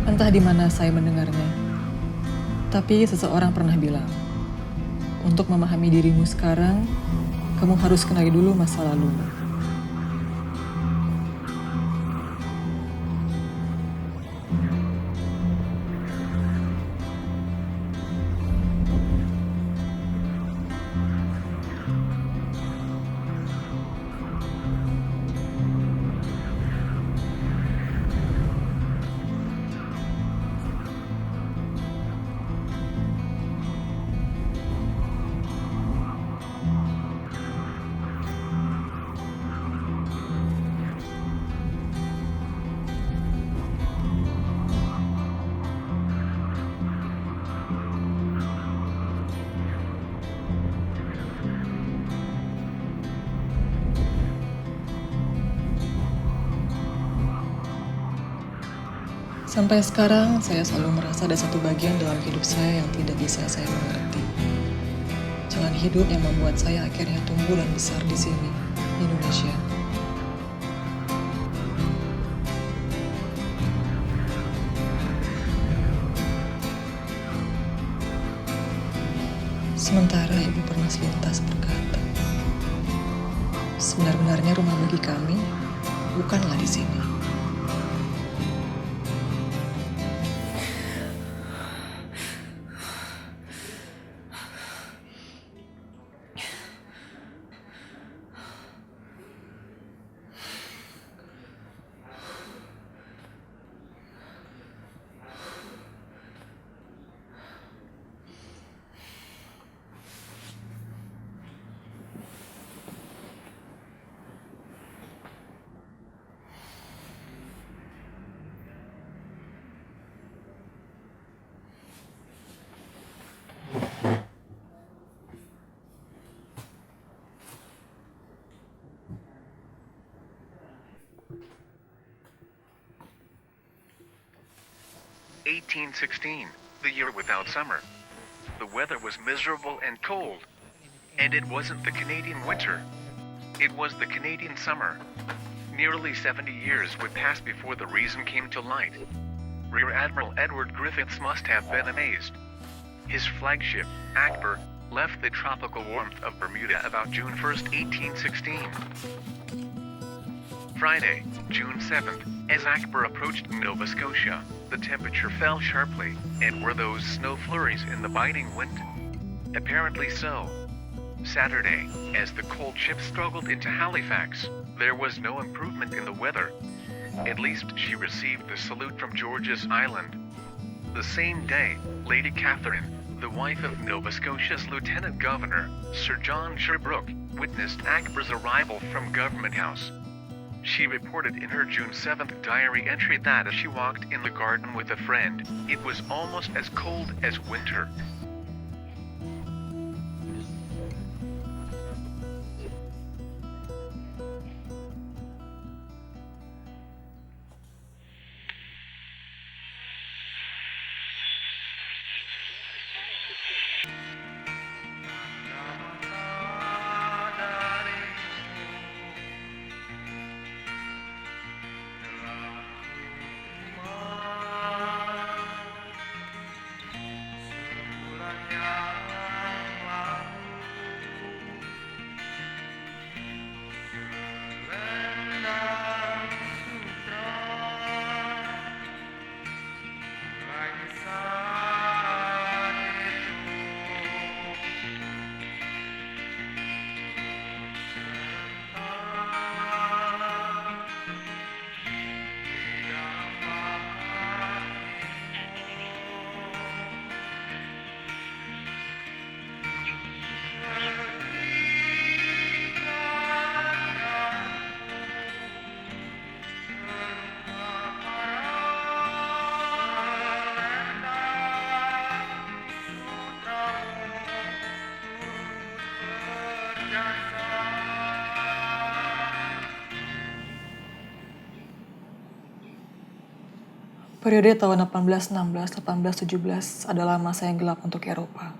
Entah di mana saya mendengarnya, tapi seseorang pernah bilang, untuk memahami dirimu sekarang, kamu harus kenali dulu masa lalumu. Sampai sekarang, saya selalu merasa ada satu bagian dalam hidup saya yang tidak bisa saya mengerti. Jalan hidup yang membuat saya akhirnya tumbuh dan besar di sini, di Indonesia. Sementara ibu pernah selintas berkata, sebenar-benarnya rumah bagi kami bukanlah di sini. "1816, the year without summer. The weather was miserable and cold. And it wasn't the Canadian winter. It was the Canadian summer. Nearly 70 years would pass before the reason came to light. Rear Admiral Edward Griffiths must have been amazed. His flagship, Akbar, left the tropical warmth of Bermuda about June 1st, 1816. Friday, June 7th, as Akbar approached Nova Scotia, the temperature fell sharply, and were those snow flurries in the biting wind? Apparently so. Saturday, as the cold ship struggled into Halifax, there was no improvement in the weather. At least she received the salute from George's Island. The same day, Lady Catherine, the wife of Nova Scotia's Lieutenant Governor, Sir John Sherbrooke, witnessed Akbar's arrival from Government House. She reported in her June 7th diary entry that as she walked in the garden with a friend, it was almost as cold as winter. Periode tahun 1816, 1817 adalah masa yang gelap untuk Eropa,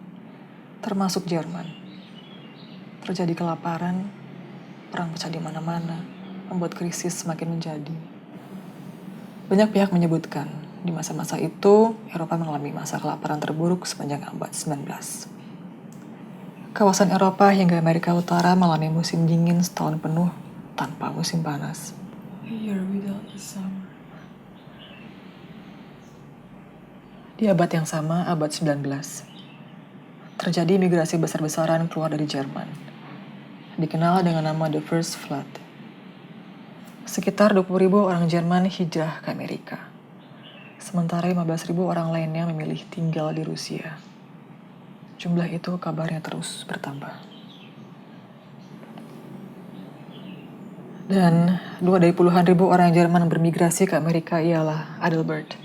termasuk Jerman. Terjadi kelaparan, perang pecah di mana-mana, membuat krisis semakin menjadi. Banyak pihak menyebutkan Di masa-masa itu, Eropa mengalami masa kelaparan terburuk sepanjang abad 19. Kawasan Eropa hingga Amerika Utara mengalami musim dingin setahun penuh tanpa musim panas. Di abad yang sama, abad 19, terjadi migrasi besar-besaran keluar dari Jerman, dikenal dengan nama The First Flood. Sekitar 20.000 orang Jerman hijrah ke Amerika, sementara 15.000 orang lainnya memilih tinggal di Rusia. Jumlah itu kabarnya terus bertambah. Dan 2 dari puluhan ribu orang Jerman bermigrasi ke Amerika ialah Adelbert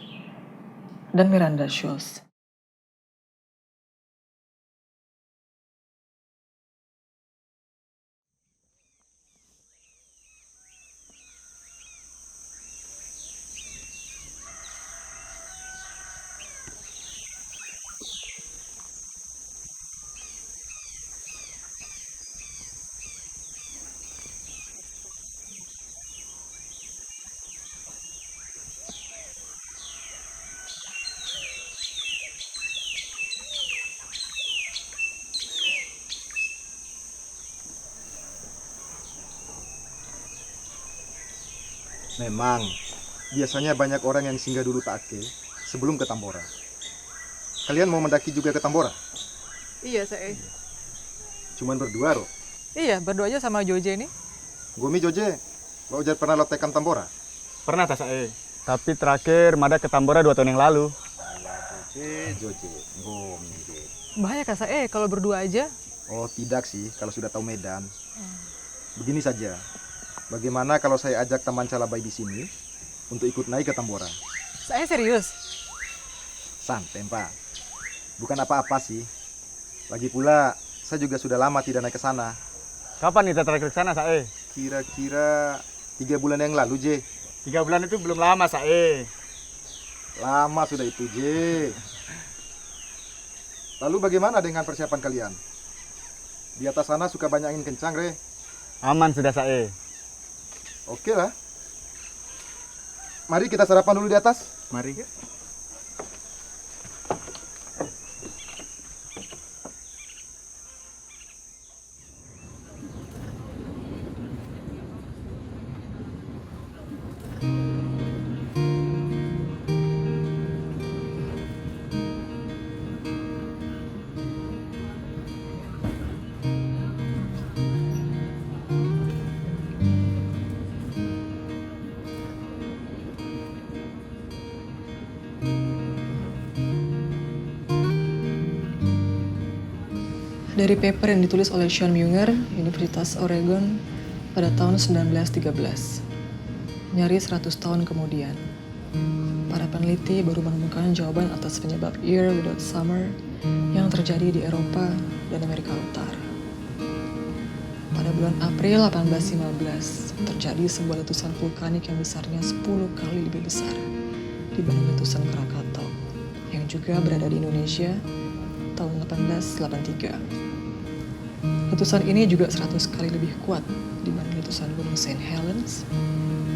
dan Miranda Schulz. Memang, biasanya banyak orang yang singgah dulu Take sebelum ke Tambora. Kalian mau mendaki juga ke Tambora? Iya, saya. Cuman berdua, Ro? Iya, berdua aja sama Joje ini. Gomi Joje, Mbak Ujar pernah lo tekan Tambora? Pernah tak saya? Tapi terakhir Mada ke Tambora 2 tahun yang lalu. Joje, Gomi deh. Bahaya Kak Sae kalau berdua aja. Oh tidak sih, kalau sudah tahu medan. Begini saja, bagaimana kalau saya ajak teman Calabai di sini untuk ikut naik ke Tambora? Saya serius. Santai, Pak. Bukan apa-apa sih. Lagi pula, saya juga sudah lama tidak naik ke sana. Kapan kita terakhir ke sana, Sae? Kira-kira 3 bulan yang lalu, J. 3 bulan itu belum lama, Sae. Lama sudah itu, J. Lalu bagaimana dengan persiapan kalian? Di atas sana suka banyak angin kencang, Re. Aman sudah, Sae. Oke lah. Mari kita sarapan dulu di atas. Mari. Dari paper yang ditulis oleh Sean Munger, Universitas Oregon, pada tahun 1913. Nyaris 100 tahun kemudian, para peneliti baru menemukan jawaban atas penyebab Year Without Summer yang terjadi di Eropa dan Amerika Utara. Pada bulan April 1815, terjadi sebuah letusan vulkanik yang besarnya 10 kali lebih besar dibanding letusan Krakatau, yang juga berada di Indonesia tahun 1883. Letusan ini juga 100 kali lebih kuat dibanding letusan Gunung St. Helens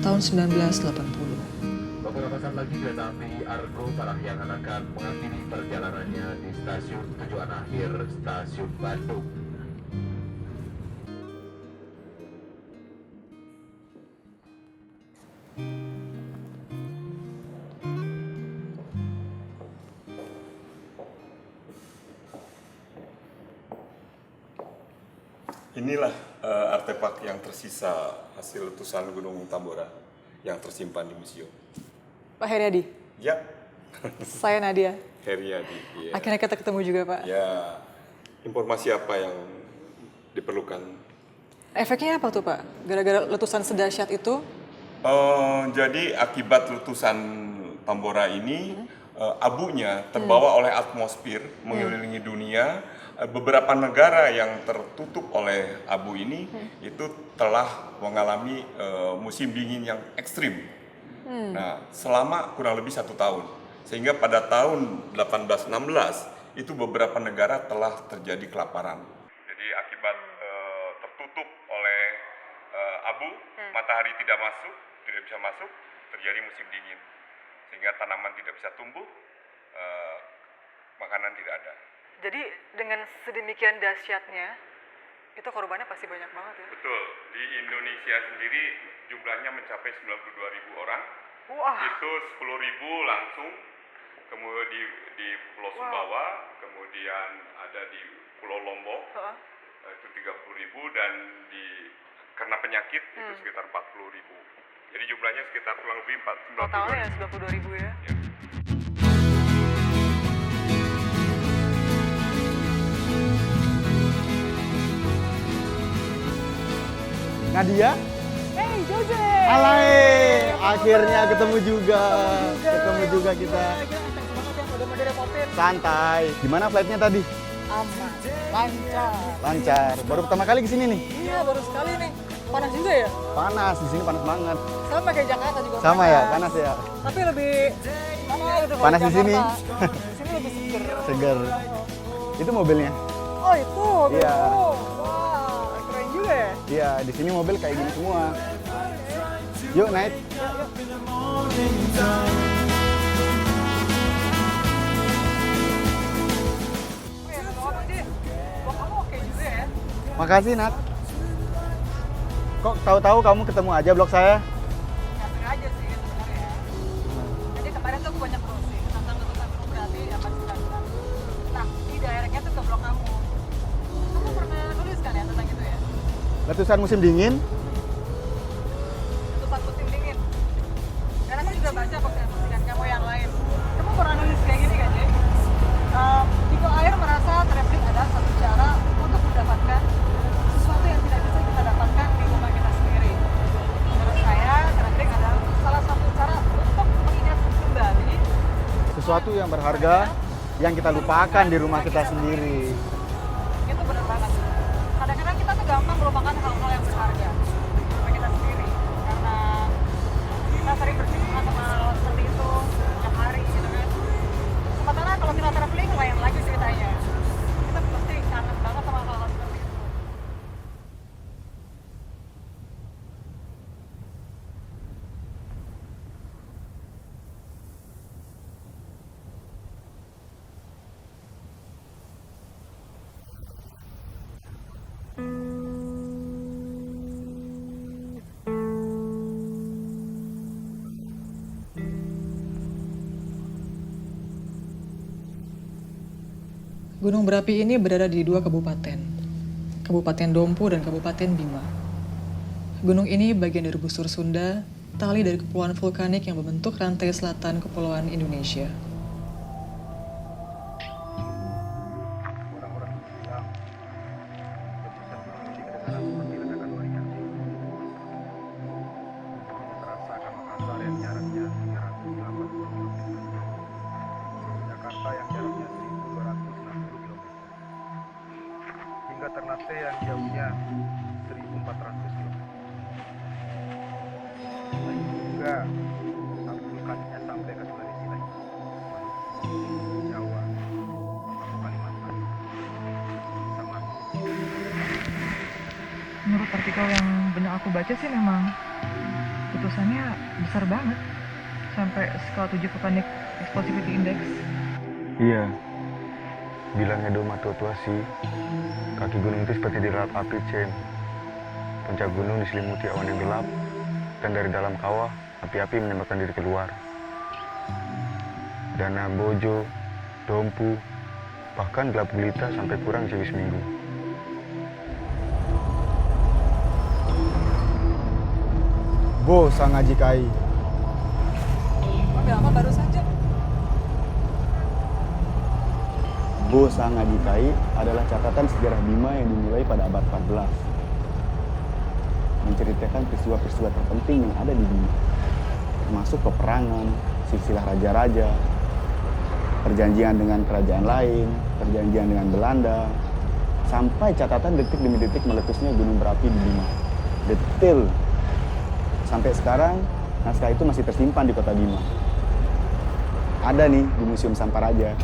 tahun 1980. Beberapa saat lagi kereta api Argo Parahyangan akan mengakhiri perjalanannya di stasiun tujuan akhir Stasiun Bandung. Inilah artefak yang tersisa hasil letusan Gunung Tambora yang tersimpan di museum. Pak Heriadi, Ya, saya Nadia. Heriadi. Ya. Akhirnya kita ketemu juga, Pak. Ya, informasi apa yang diperlukan? Efeknya apa tuh, Pak? Gara-gara letusan sedahsyat itu? Jadi akibat letusan Tambora ini, abunya terbawa oleh atmosfer mengelilingi dunia. Beberapa negara yang tertutup oleh abu ini itu telah mengalami musim dingin yang ekstrim. Nah, selama kurang lebih 1 tahun. Sehingga pada tahun 1816 itu beberapa negara telah terjadi kelaparan. Jadi akibat tertutup oleh abu, matahari tidak bisa masuk, terjadi musim dingin. sehingga tanaman tidak bisa tumbuh, makanan tidak ada. Jadi dengan sedemikian dahsyatnya, itu korbannya pasti banyak banget ya? Betul, di Indonesia sendiri jumlahnya mencapai 92.000 orang. Wah. Itu 10.000 langsung, kemudian di Pulau Sumbawa, kemudian ada di Pulau Lombok, itu 30.000, dan karena penyakit itu sekitar 40.000. Jadi jumlahnya sekitar kurang lebih 92.000. Totalnya 92.000 ya? Ya. Nadia? Hey, Jose! Alay, akhirnya ketemu juga kita. Udah mau direpotin. Santai. Gimana flightnya tadi? Aman, lancar. Lancar. Baru pertama kali kesini nih. Iya, baru sekali nih. Panas juga ya? Panas, di sini panas banget. Sama kayak Jakarta juga Sama ya, panas ya. Tapi lebih gitu kalau Panas di sini. Di sini lebih seger. Seger. Itu mobilnya. Oh itu, Iya. Wah, keren juga ya. Iya, di sini mobil kayak gini semua. Yuk naik. Makasih Nat. Kok tahu-tahu kamu ketemu aja blog saya? Nggak sengaja sih sebenarnya. Jadi kemarin tuh aku banyak browsing tentang letusan gunung berapi yang pasti Iceland. Nah, di daerahnya tuh ke blog kamu. Kamu pernah nulis kan ya tentang itu ya? Letusan musim dingin. Letusan musim dingin. Dan aku juga baca postingan kamu yang lain. Kamu pernah nulis kayak gini kan, Jay? Tipe air merasa traveling adalah satu cara untuk mendapatkan sesuatu yang tidak bisa kita dapatkan di rumah kita sendiri. Menurut saya, traveling adalah salah satu cara untuk mengingat kembali Sesuatu yang berharga yang kita lupakan di rumah kita sendiri. itu benar banget. Kadang-kadang kita tuh gampang melupakan hal-hal yang berharga di rumah kita sendiri karena kita sering bersinggungan sama hal seperti itu setiap hari gitu kan. Sementara kalau kita traveling lain lagi ceritanya. Kita pasti kangen banget sama hal-hal seperti itu. Gunung berapi ini berada di dua kabupaten, Kabupaten Dompu dan Kabupaten Bima. Gunung ini bagian dari busur Sunda, tali dari kepulauan vulkanik yang membentuk rantai selatan kepulauan Indonesia. Orang-orang bilang letusan gunung ini kedengaran seperti ledakan meriam. Terasa ke Makassar yang jaraknya 380 km. Jakarta yang jaraknya 1.260 km. Hingga Ternate yang jauhnya 1.400 km. Selain itu juga api vulkaniknya sampai ke Sulawesi lagi. Jawa, Kalimantan, sama Menurut artikel yang banyak aku baca sih memang letusannya besar banget, sampai skala 7 Vulcanic Explosivity Index. Iya, bilangnya Doma tua sih, kaki gunung itu seperti dilalap api, Cem. Puncak gunung diselimuti awan yang gelap, dan dari dalam kawah, api-api menembakkan diri keluar. Dana Bojo, Dompu, bahkan gelap gulita sampai kurang jadi seminggu. Bo sang Haji Kai. Mobil apa baru saja? Bo sang Haji Kai adalah catatan sejarah Bima yang dimulai pada abad 14. Menceritakan peristiwa-peristiwa terpenting yang ada di Bima, termasuk peperangan, silsilah raja-raja, perjanjian dengan kerajaan lain, perjanjian dengan Belanda, sampai catatan detik demi detik meletusnya gunung berapi di Bima. Detail. Sampai sekarang, naskah itu masih tersimpan di kota Bima. Ada nih di Museum Samparaja.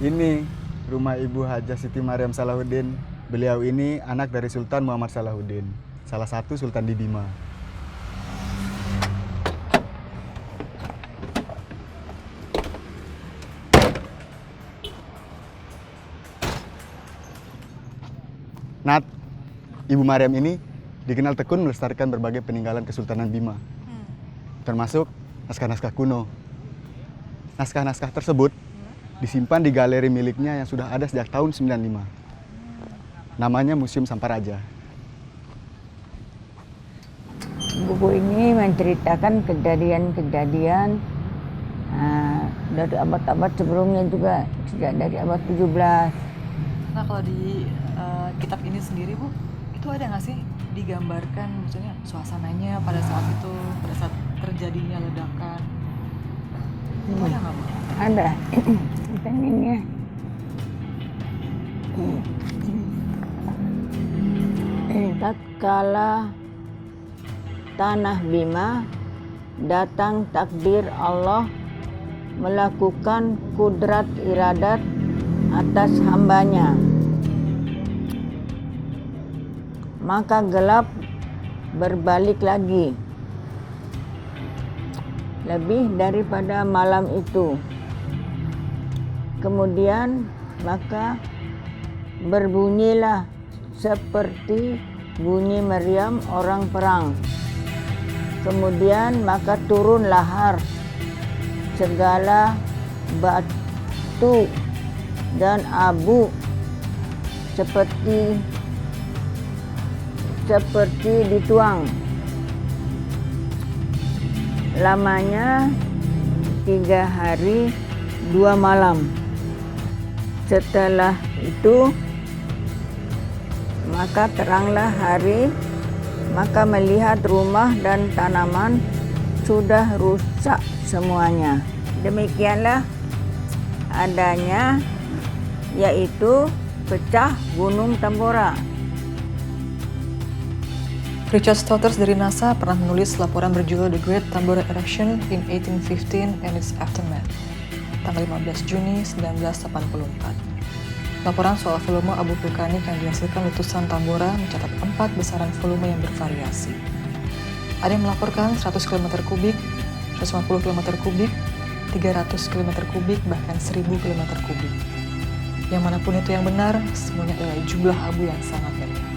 Ini rumah Ibu Hajah Siti Mariam Salahuddin Beliau ini anak dari Sultan Muhammad Salahuddin, salah satu sultan di Bima. Nat, Ibu Mariam ini dikenal tekun melestarikan berbagai peninggalan Kesultanan Bima, termasuk naskah-naskah kuno. Naskah-naskah tersebut disimpan di galeri miliknya yang sudah ada sejak tahun 95. Namanya Museum Samparaja. Buku ini menceritakan kejadian-kejadian dari abad-abad sebelumnya juga, sejak dari abad 17. Nah kalau di kitab ini sendiri Bu, itu ada nggak sih digambarkan maksudnya suasananya pada saat itu, pada saat terjadinya ledakan? Itu ada nggak Bu? Ada. Bukan ini ya. Tatkala tanah Bima datang takdir Allah melakukan kudrat iradat atas hambanya, maka gelap berbalik lagi lebih daripada malam itu. Kemudian maka berbunyilah seperti bunyi meriam orang perang. Kemudian maka turun lahar segala batu dan abu seperti dituang. Lamanya 3 hari 2 malam. Setelah itu maka teranglah hari, maka melihat rumah dan tanaman sudah rusak semuanya. Demikianlah adanya, yaitu pecah Gunung Tambora. Richard Stothers dari NASA pernah menulis laporan berjudul The Great Tambora Eruption in 1815 and its Aftermath, tanggal 15 Juni 1984. Laporan soal volume abu vulkanik yang dihasilkan letusan Tambora mencatat 4 besaran volume yang bervariasi. Ada yang melaporkan 100 km kubik, 150 km kubik, 300 km kubik, bahkan 1000 km kubik. Yang manapun itu yang benar, semuanya adalah jumlah abu yang sangat banyak.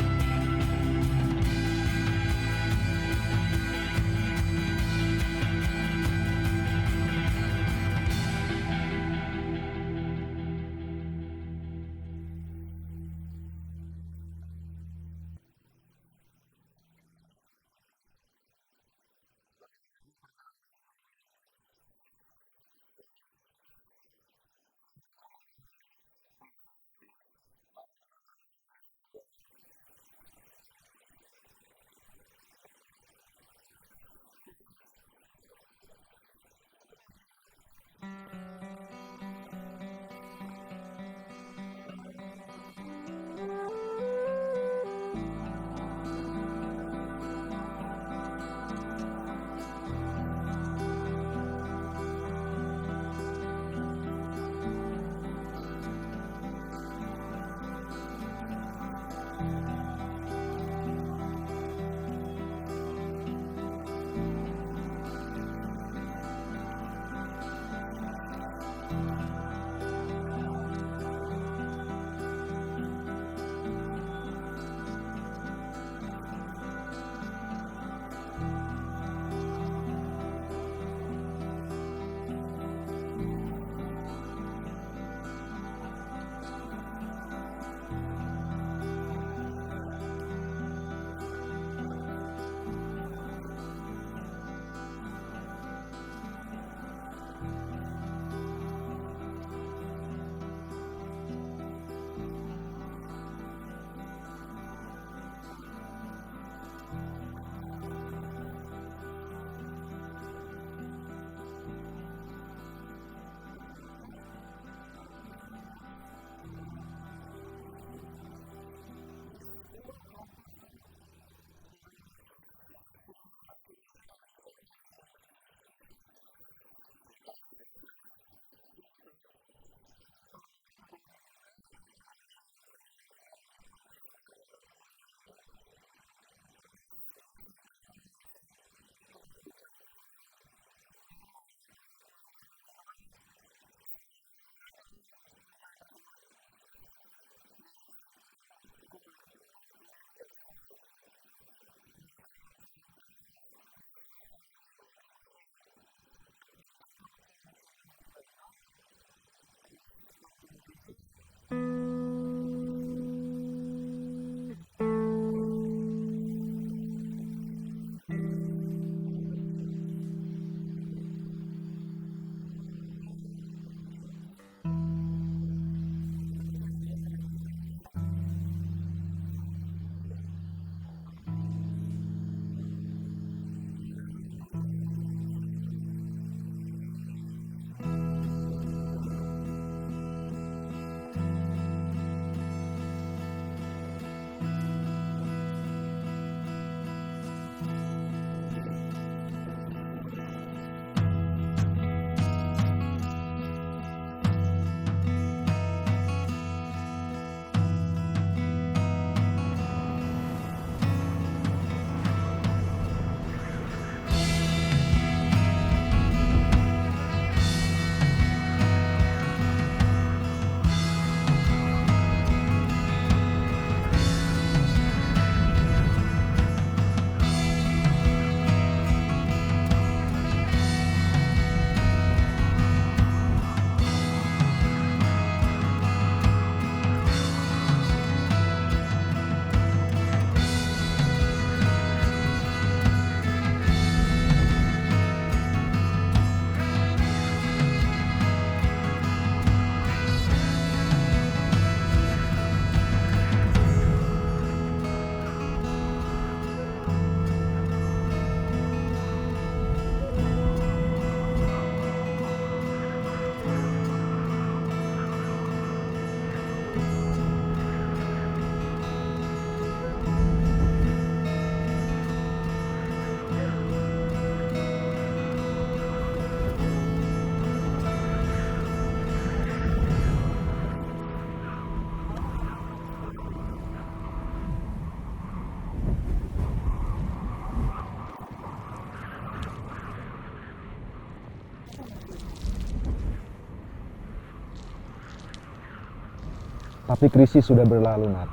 Tapi krisis sudah berlalu, Nat.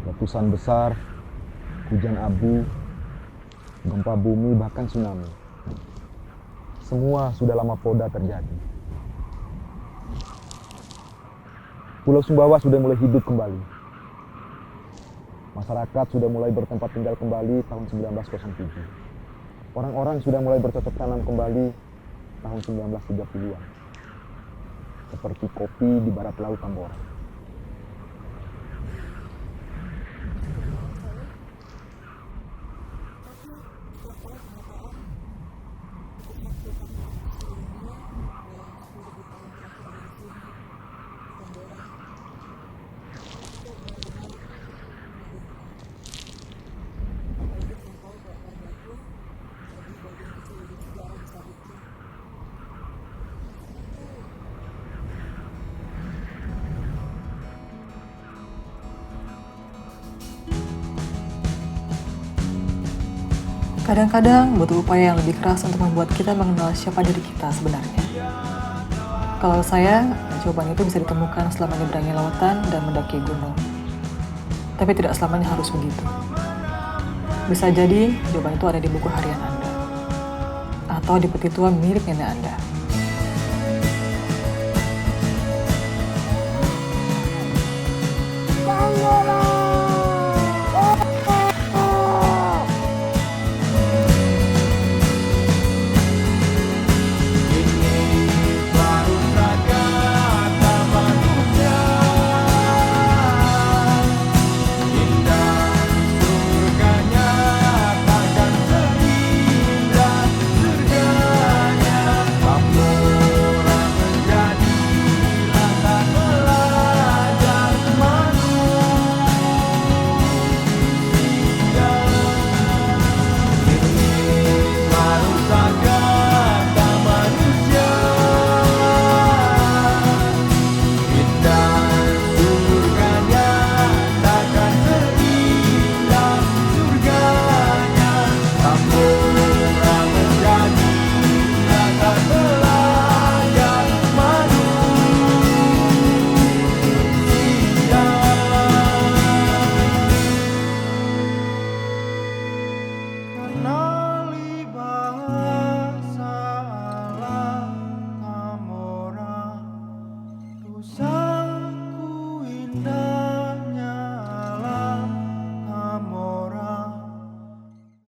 Letusan besar, hujan abu, gempa bumi, bahkan tsunami. Semua sudah lama poda terjadi. Pulau Sumbawa sudah mulai hidup kembali. Masyarakat sudah mulai bertempat tinggal kembali tahun 1907. Orang-orang sudah mulai bercocok tanam kembali tahun 1930-an. Seperti kopi di barat laut Tambora. Kadang-kadang butuh upaya yang lebih keras untuk membuat kita mengenal siapa diri kita sebenarnya. Kalau saya, jawaban itu bisa ditemukan setelah menyeberangi lautan dan mendaki gunung. Tapi tidak selamanya harus begitu. Bisa jadi jawaban itu ada di buku harian Anda. Atau di peti tua milik nenek Anda. Tambora!